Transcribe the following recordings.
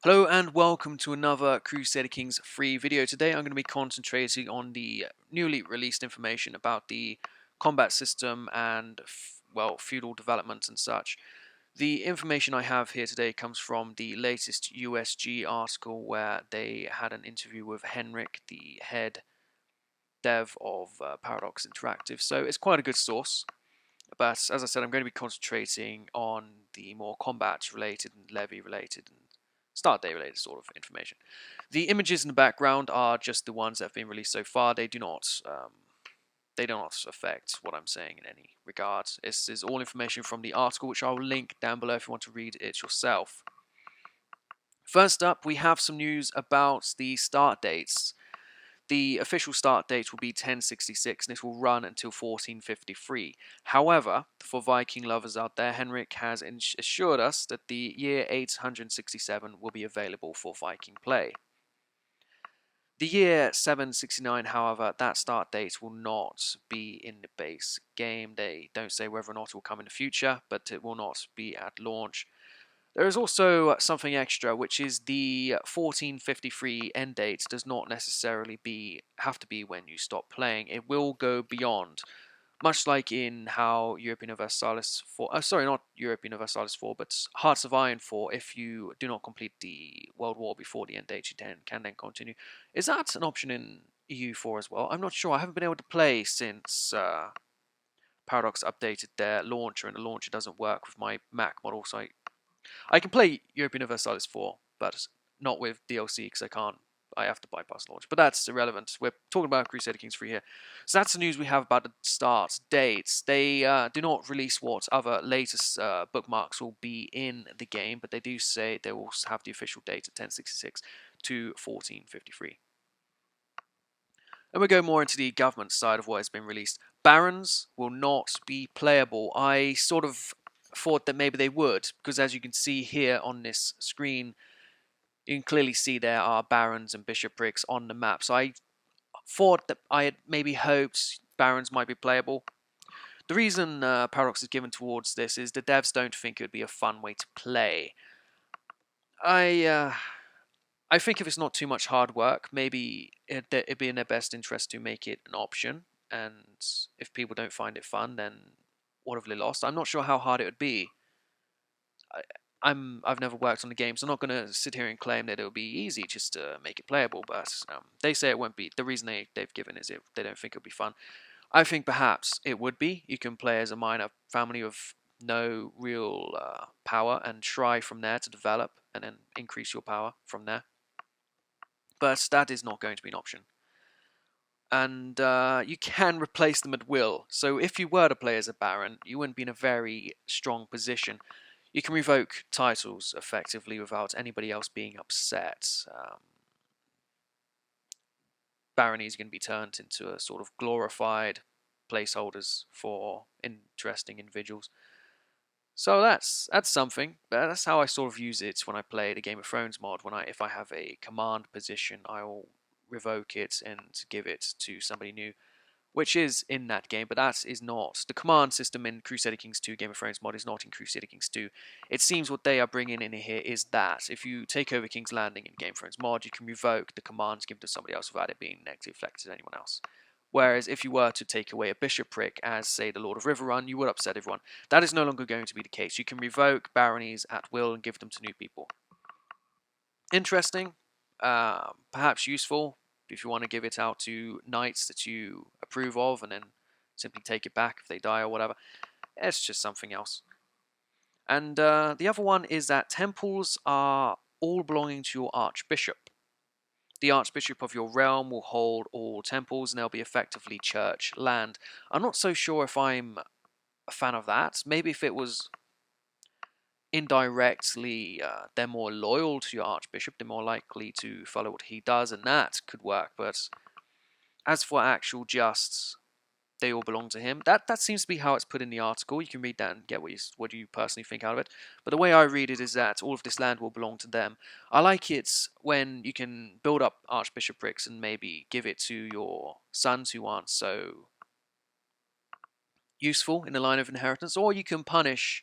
Hello and welcome to another Crusader Kings free video. Today I'm going to be concentrating on the newly released information about the combat system and, feudal development and such. The information I have here today comes from the latest USG article where they had an interview with Henrik, the head dev of Paradox Interactive, so it's quite a good source. But as I said, I'm going to be concentrating on the more combat related and levy related and start day related sort of information. The images in the background are just the ones that have been released so far. They do not affect what I'm saying in any regard. This is all information from the article, which I'll link down below if you want to read it yourself. First up, we have some news about the start dates. The official start date will be 1066 and it will run until 1453. However, for Viking lovers out there, Henrik has assured us that the year 867 will be available for Viking play. The year 769, however, that start date will not be in the base game. They don't say whether or not it will come in the future, but it will not be at launch. There is also something extra, which is the 1453 end date does not necessarily have to be when you stop playing. It will go beyond, much like in how European Universalis 4, sorry, not European Universalis 4, but Hearts of Iron 4, if you do not complete the World War before the end date, you can then continue. Is that an option in EU4 as well? I'm not sure. I haven't been able to play since Paradox updated their launcher, and the launcher doesn't work with my Mac model, so I can play European Universalis 4, but not with DLC because I have to bypass launch. But that's irrelevant. We're talking about Crusader Kings 3 here. So that's the news we have about the start dates. They do not release what other latest bookmarks will be in the game, but they do say they will have the official date of 1066 to 1453. And we go more into the government side of what has been released. Barons will not be playable. I sort of thought that maybe they would, because as you can see here on this screen, you can clearly see there are barons and bishoprics on the map. So I thought that I had maybe hoped barons might be playable. The reason Paradox is given towards this is the devs don't think it would be a fun way to play. I think if it's not too much hard work, maybe it'd be in their best interest to make it an option. And if people don't find it fun, then what have they lost? I'm not sure how hard it would be. I've never worked on the game, so I'm not going to sit here and claim that it will be easy just to make it playable. But they say it won't be. The reason they've given is they don't think it'll be fun. I think perhaps it would be. You can play as a minor family of no real power and try from there to develop and then increase your power from there. But that is not going to be an option. And you can replace them at will. So if you were to play as a baron, you wouldn't be in a very strong position. You can revoke titles effectively without anybody else being upset. Baronies are going to be turned into a sort of glorified placeholders for interesting individuals. So that's something. But that's how I sort of use it when I play the Game of Thrones mod. If I have a command position, I will revoke it and give it to somebody new, which is in that game, but that is not. The command system in Crusader Kings 2 Game of Thrones mod is not in Crusader Kings 2. It seems what they are bringing in here is that if you take over King's Landing in Game of Thrones mod, you can revoke the commands given to somebody else without it being negatively affected to anyone else. Whereas if you were to take away a bishopric, as say the Lord of Riverrun, you would upset everyone. That is no longer going to be the case. You can revoke baronies at will and give them to new people. Interesting, perhaps useful, if you want to give it out to knights that you approve of and then simply take it back if they die or whatever. It's just something else. And the other one is that temples are all belonging to your archbishop. The archbishop of your realm will hold all temples and they'll be effectively church land. I'm not so sure if I'm a fan of that. Maybe if it was indirectly, they're more loyal to your archbishop, they're more likely to follow what he does, and that could work. But as for actual just, they all belong to him, that seems to be how it's put in the article. You can read that and get what you personally think out of it. But the way I read it is that all of this land will belong to them. I like it when you can build up archbishoprics and maybe give it to your sons who aren't so useful in the line of inheritance, or you can punish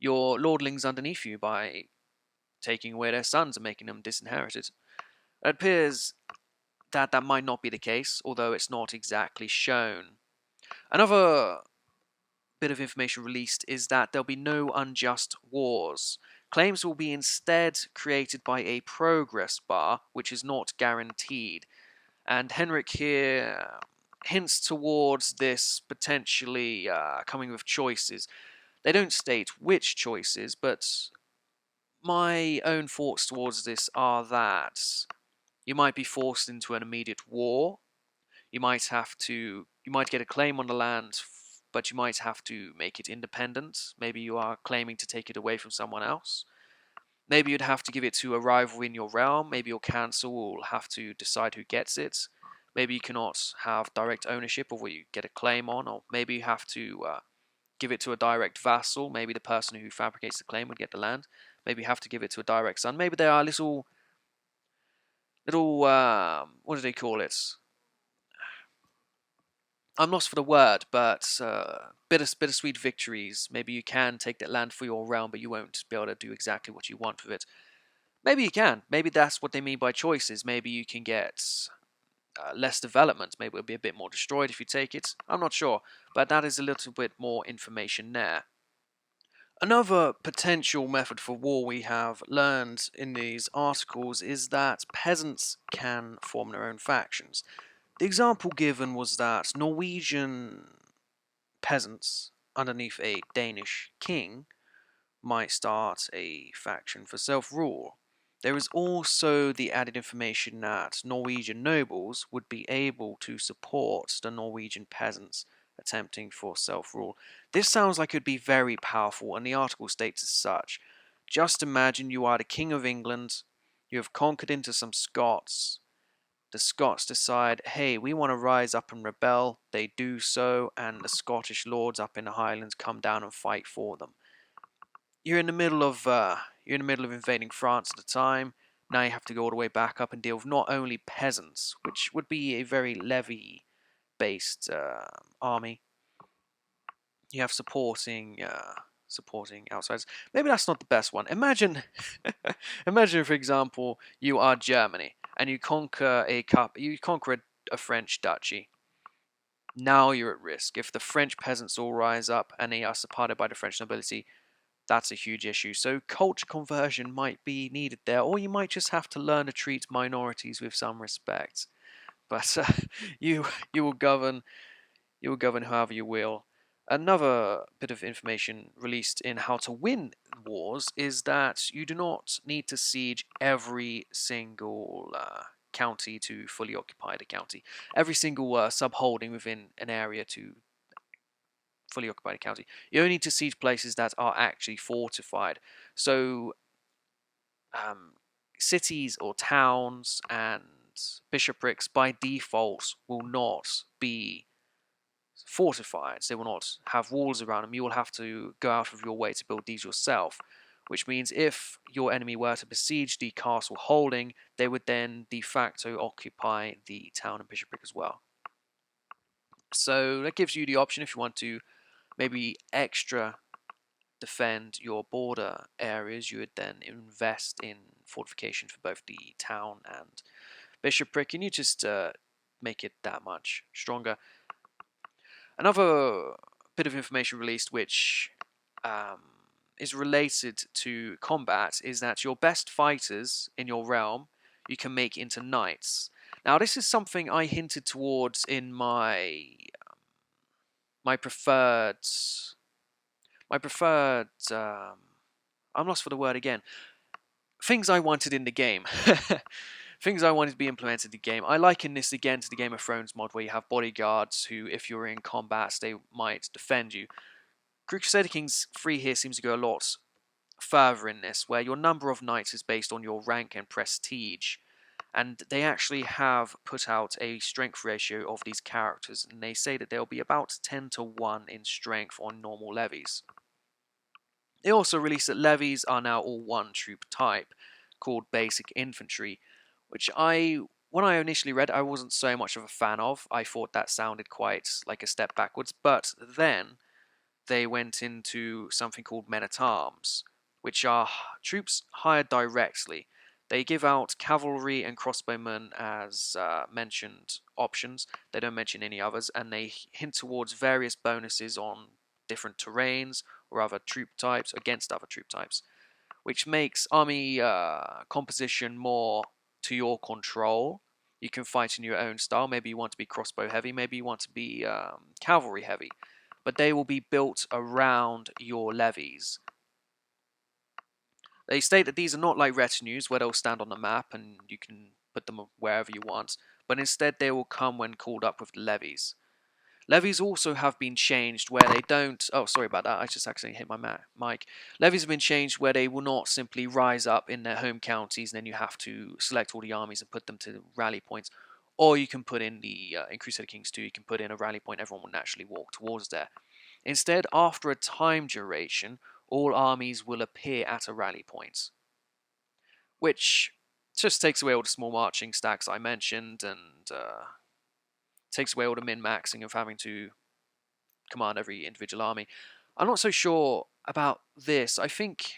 your lordlings underneath you by taking away their sons and making them disinherited. It appears that that might not be the case, although it's not exactly shown. Another bit of information released is that there'll be no unjust wars. Claims will be instead created by a progress bar, which is not guaranteed. And Henrik here hints towards this potentially coming with choices. They don't state which choices, but my own thoughts towards this are that you might be forced into an immediate war. You might get a claim on the land, but you might have to make it independent. Maybe you are claiming to take it away from someone else. Maybe you'd have to give it to a rival in your realm. Maybe your council will have to decide who gets it. Maybe you cannot have direct ownership of what you get a claim on, or maybe you have to give it to a direct vassal. Maybe the person who fabricates the claim would get the land. Maybe you have to give it to a direct son. Maybe there are little, what do they call it? I'm lost for the word, but bittersweet victories. Maybe you can take that land for your realm, but you won't be able to do exactly what you want with it. Maybe you can. Maybe that's what they mean by choices. Maybe you can get less development. Maybe it'll be a bit more destroyed if you take it. I'm not sure, but that is a little bit more information there. Another potential method for war we have learned in these articles is that peasants can form their own factions. The example given was that Norwegian peasants underneath a Danish king might start a faction for self-rule. There is also the added information that Norwegian nobles would be able to support the Norwegian peasants attempting for self-rule. This sounds like it would be very powerful, and the article states as such. Just imagine you are the King of England, you have conquered into some Scots. The Scots decide, hey, we want to rise up and rebel. They do so, and the Scottish lords up in the Highlands come down and fight for them. You're in the middle of invading France at the time. Now you have to go all the way back up and deal with not only peasants, which would be a very levy-based army. You have supporting outsiders. Maybe that's not the best one. Imagine, imagine for example, you are Germany and you conquer a French duchy. Now you're at risk. If the French peasants all rise up and they are supported by the French nobility, that's a huge issue. So culture conversion might be needed there, or you might just have to learn to treat minorities with some respect. But you will govern however you will. Another bit of information released in How to Win Wars is that you do not need to siege every single county to fully occupy the county. Every single subholding within an area to fully occupy the county. You only need to siege places that are actually fortified. So cities or towns and bishoprics by default will not be fortified. They will not have walls around them. You will have to go out of your way to build these yourself, which means if your enemy were to besiege the castle holding, they would then de facto occupy the town and bishopric as well. So that gives you the option if you want to maybe extra defend your border areas, you would then invest in fortification for both the town and bishopric, and you just make it that much stronger. Another bit of information released which is related to combat is that your best fighters in your realm you can make into knights. Now this is something I hinted towards in my preferred I'm lost for the word again. Things I wanted in the game. Things I wanted to be implemented in the game. I liken this again to the Game of Thrones mod where you have bodyguards who, if you're in combat, they might defend you. Crusader Kings 3 here seems to go a lot further in this, where your number of knights is based on your rank and prestige. And they actually have put out a strength ratio of these characters, and they say that they'll be about 10 to 1 in strength on normal levies. They also released that levies are now all one troop type, called basic infantry, which when I initially read, I wasn't so much of a fan of. I thought that sounded quite like a step backwards, but then they went into something called men-at-arms, which are troops hired directly. They give out cavalry and crossbowmen as mentioned options. They don't mention any others, and they hint towards various bonuses on different terrains or other troop types against other troop types, which makes army composition more to your control. You can fight in your own style. Maybe you want to be crossbow heavy, maybe you want to be cavalry heavy, but they will be built around your levies. They state that these are not like retinues where they'll stand on the map and you can put them wherever you want, but instead they will come when called up with the levies. Levies also have been changed where they don't... Oh, sorry about that. I just accidentally hit my mic. Levies have been changed where they will not simply rise up in their home counties and then you have to select all the armies and put them to rally points. Or you can put in in Crusader Kings 2, you can put in a rally point, everyone will naturally walk towards there. Instead, after a time duration, all armies will appear at a rally point, which just takes away all the small marching stacks I mentioned and takes away all the min-maxing of having to command every individual army. I'm not so sure about this. I think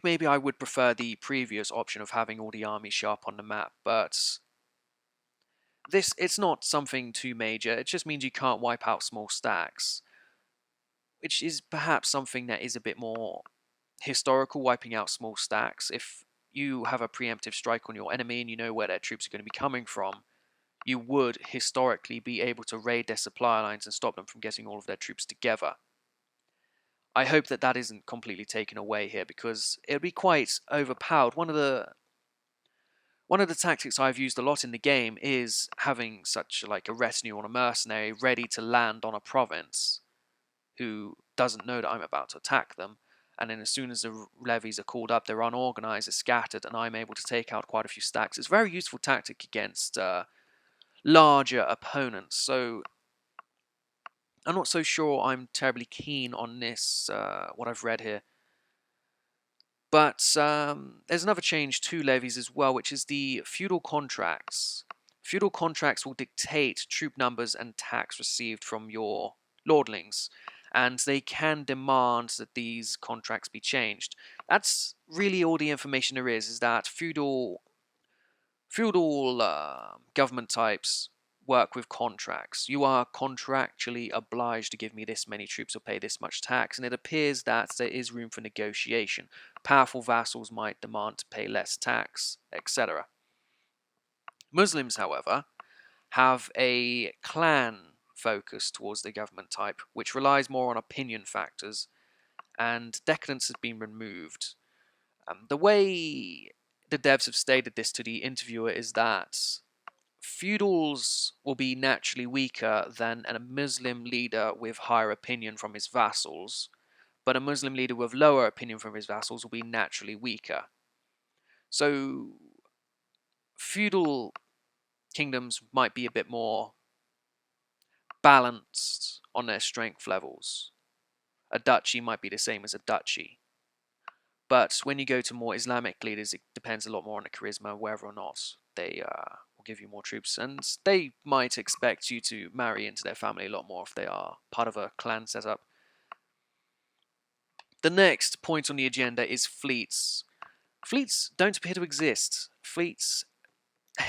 maybe I would prefer the previous option of having all the armies show up on the map, but it's not something too major. It just means you can't wipe out small stacks, which is perhaps something that is a bit more historical, wiping out small stacks. If you have a preemptive strike on your enemy and you know where their troops are going to be coming from, you would historically be able to raid their supply lines and stop them from getting all of their troops together. I hope that that isn't completely taken away here, because it would be quite overpowered. One of the tactics I've used a lot in the game is having such like a retinue or a mercenary ready to land on a province who doesn't know that I'm about to attack them, and then as soon as the levies are called up, they're unorganized, they're scattered, and I'm able to take out quite a few stacks. It's a very useful tactic against larger opponents, so I'm not so sure I'm terribly keen on this, what I've read here. But there's another change to levies as well, which is the feudal contracts. Feudal contracts will dictate troop numbers and tax received from your lordlings, and they can demand that these contracts be changed. That's really all the information there is that feudal government types work with contracts. You are contractually obliged to give me this many troops or pay this much tax, and it appears that there is room for negotiation. Powerful vassals might demand to pay less tax, etc. Muslims, however, have a clan focus towards the government type, which relies more on opinion factors, and decadence has been removed. The way the devs have stated this to the interviewer is that feudals will be naturally weaker than a Muslim leader with higher opinion from his vassals, but a Muslim leader with lower opinion from his vassals will be naturally weaker. So feudal kingdoms might be a bit more balanced on their strength levels. A duchy might be the same as a duchy. But when you go to more Islamic leaders, it depends a lot more on the charisma, whether or not they will give you more troops. And they might expect you to marry into their family a lot more if they are part of a clan setup. The next point on the agenda is fleets. Fleets don't appear to exist. Fleets,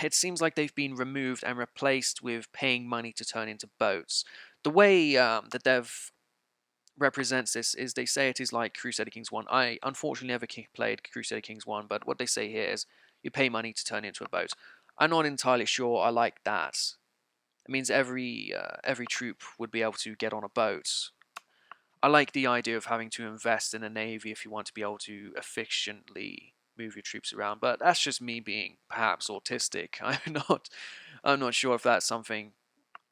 it seems like they've been removed and replaced with paying money to turn into boats. The way the dev represents this is they say it is like Crusader Kings 1. I unfortunately never played Crusader Kings 1, but what they say here is you pay money to turn into a boat. I'm not entirely sure I like that. It means every troop would be able to get on a boat. I like the idea of having to invest in a navy if you want to be able to efficiently move your troops around, but that's just me being perhaps autistic. I'm not sure if that's something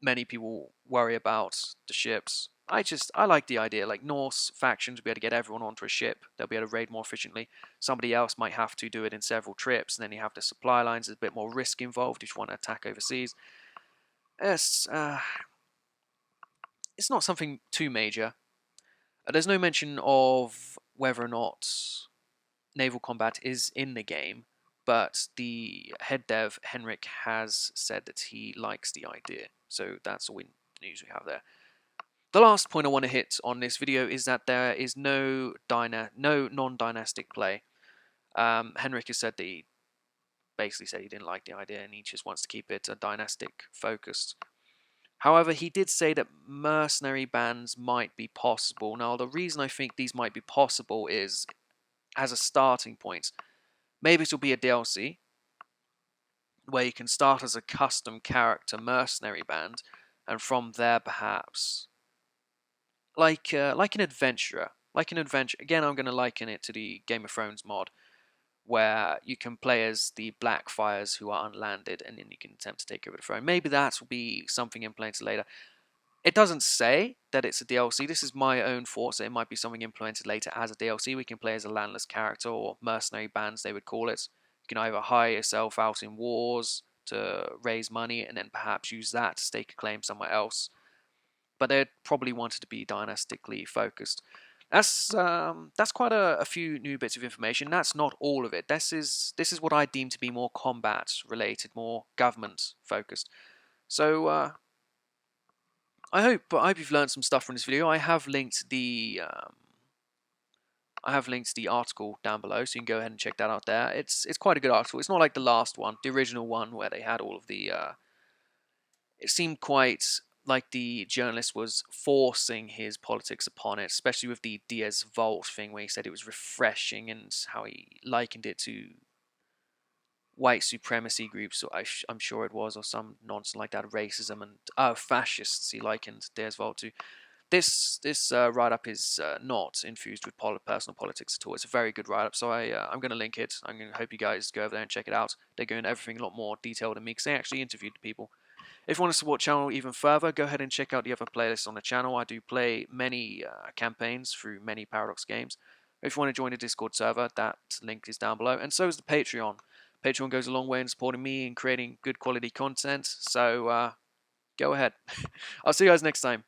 many people worry about, the ships. I like the idea, like Norse factions will be able to get everyone onto a ship, they'll be able to raid more efficiently. Somebody else might have to do it in several trips, and then you have the supply lines, there's a bit more risk involved if you want to attack overseas. It's not something too major. There's no mention of whether or not naval combat is in the game, but the head dev, Henrik, has said that he likes the idea. So that's all the news we have there. The last point I want to hit on this video is that there is no non-dynastic play. Henrik has said that he basically said he didn't like the idea and he just wants to keep it a dynastic focused. However, he did say that mercenary bans might be possible. Now, the reason I think these might be possible is, as a starting point, maybe it'll be a DLC where you can start as a custom character mercenary band, and from there perhaps like an adventurer. Again, I'm going to liken it to the Game of Thrones mod, where you can play as the Blackfires who are unlanded, and then you can attempt to take over the throne. Maybe that will be something implemented later. It doesn't say that it's a DLC. This is my own thoughts. It might be something implemented later as a DLC. We can play as a landless character, or mercenary bands, they would call it. You can either hire yourself out in wars to raise money, and then perhaps use that to stake a claim somewhere else. But they'd probably want it to be dynastically focused. That's quite a few new bits of information. That's not all of it. This is what I deem to be more combat related, more government focused. So I hope you've learned some stuff from this video. I have linked the article down below, so you can go ahead and check that out there. It's quite a good article. It's not like the last one, the original one, where they had all of the. It seemed quite like the journalist was forcing his politics upon it, especially with the Diaz Vault thing, where he said it was refreshing and how he likened it to white supremacy groups, or I'm sure it was, or some nonsense like that, racism and fascists. He likened Diaz Vault to. This write-up is not infused with personal politics at all. It's a very good write-up, so I'm going to link it. I'm going to hope you guys go over there and check it out. They go into everything a lot more detailed than me, because they actually interviewed the people. If you want to support the channel even further, go ahead and check out the other playlists on the channel. I do play many campaigns through many Paradox games. If you want to join the Discord server, that link is down below. And so is the Patreon. Patreon goes a long way in supporting me and creating good quality content, so go ahead. I'll see you guys next time.